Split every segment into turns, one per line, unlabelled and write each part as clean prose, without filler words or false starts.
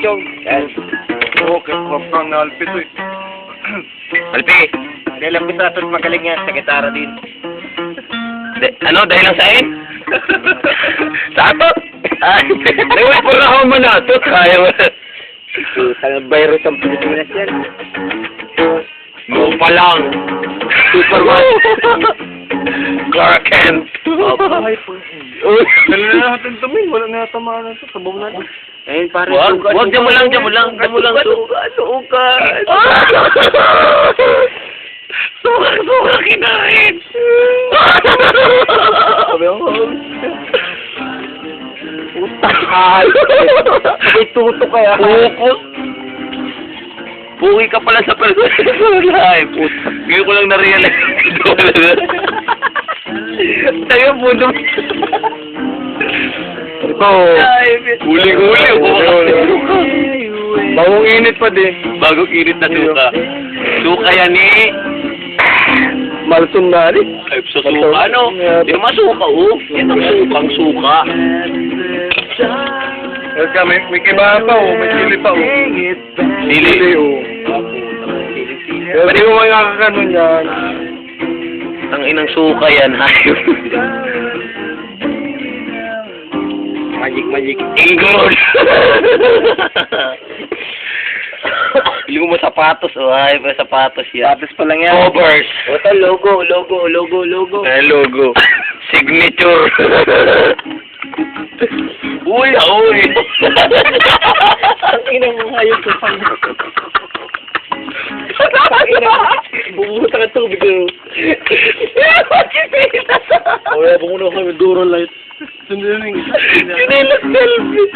Chong. Yan.
Oo, kapag na Alpi to eh.
Alpi, dahil ang pitatot magaling yan sa gitara din. Ano, dahil lang sa akin? Sa atot? Naway po na ako manatot. Kaya mo. Tangang virus ang Pilipinas yan. Mo pa lang. Superman. Clark Kent.
Dali na natin tumin, wala na tamaan na ito. Sabaw natin.
Ayun, pare. Huwag, dyan mo lang. Suka. Suka kinain.
Sabi ako.
Utakal. Sabay tuto kaya. Focus. Buhay ka pala sa personal life. Ngayon ko lang na-realize. Tayo po doon.
Ito.
Huli-huli.
Bagong init pa din.
Bagong init na suka. Suka yan eh.
Malsum na rin.
Ay, sa suka, ano? Di masuka, oh. Ito ang suka.
Kasi may kibahan pa, oh. May sili pa, oh.
Sili.
Oh. Pwede mo makakakanon yan.
Ang inang suka yan, hayop. Magic. Ingod! Pili mo sapatos, oh. Ay, may sapatos yan.
Sapatos pa lang yan.
Covers.
Ito, logo.
Logo. Signature. Uy.
Ang inang mga hayop sa pangit. Bumuta ka tubig ko. O ya, bumuno kami duro light. Sundin.
Kinilas selfie.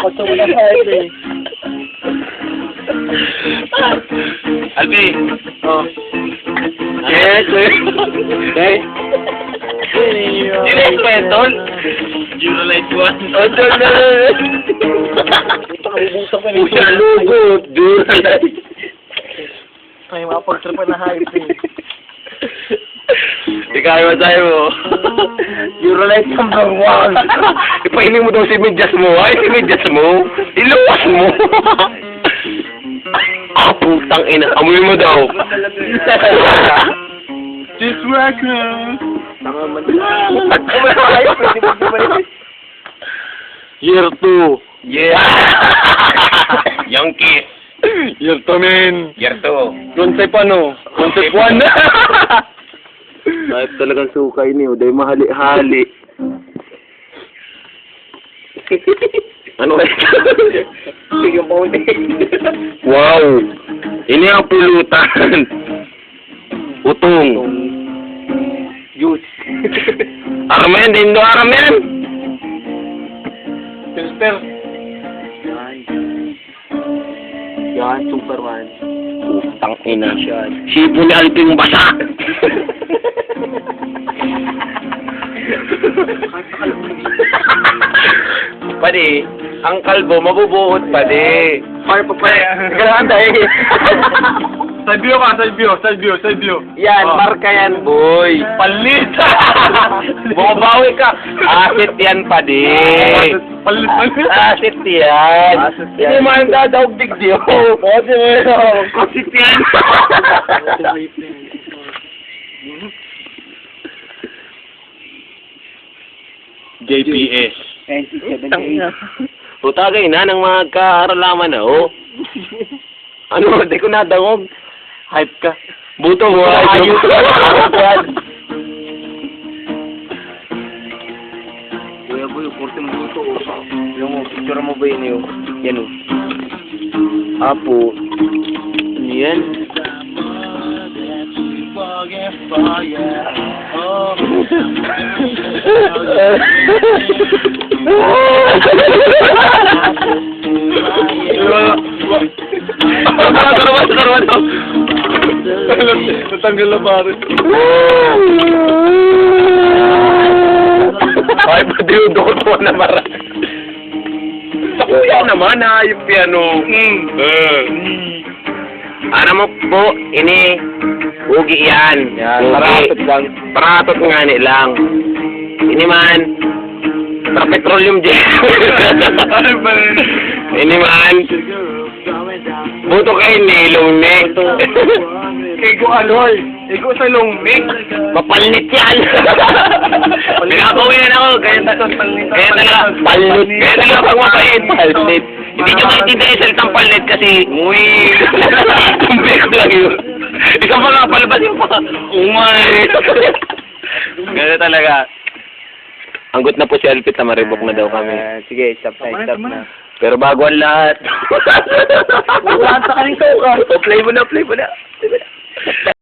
Pagsa mo na kahit eh.
Albi.
Oh.
Yes. Okay. Sino yung kwentol? Jurolite 1.
Oh, na. Bumuta ka
Uy, logo. Jurolite.
Ay, mapagtripan na hype eh.
Di kaya tayo mo.
Eurolight number 1.
Ipainin mo daw si medyas mo. Ay, si medyas mo. Iluwas mo. Putang ina. Amoy mo daw.
This record.
Tanga man.
Year 2.
Yeah. Yankees.
Year 2, men.
Year 2.
Concept ano? Concept 1.
Kahit talagang sukay niyo. Dahil mahali-hali. Ano ba? Sige po. Wow. Ini ang pulutan. Utong.
Juice.
Armen, din do Armen.
Pilster. Yan, Superman.
Putang ina. Sipo ni Alping basa. Pwede, ang kalbo mabubuhot pwede.
Fire pa pa.
Kailangan tayo.
Side view.
Yan,
Oh.
marka yan, boy.
Palit!
Bumabawi ka. Asit yan, pwede.
Palit.
Asit yan.
Asit yan.
Hindi man dadawag digdiyo.
Pwede mo yun.
Asit yan.
JPS.
O tagay na ng mga kaaralaman na, oh. Ano, di ko nadangog.
Hype ka.
Buto mo, ayun. Kuya boy, kurti mo buto. Yung picture mo ba yun yung? Yan o. Apo. Yan. Karuan to.
Natanggal na pare.
Ay, pwede yung doktor na mara. Sa kuya naman, ayop piano. Ano mo po, ini, ugi yan.
Yan,
Ugi.
paratot lang.
Paratot nga ni lang. Ini man, Sa petroleum jet. Ini man. Buto kayo ni Lungnek.
Ego aloy. Ego sa longming.
Mapalit yan. Pinapawin ako. Kaya talaga. Palit. Kaya talaga pag mapait. Palit. Hindi nyo maintindihan yung salitang palit kasi muy. Tumbi ko lang yun. Ikaw pa nga palabas yung pa. Umay. Gano'n talaga. Anggot na po si Alpit na maribok na daw kami.
Sige, stop na.
Pero bago ang lahat.
Wala sa kaning suka.
Play mo na.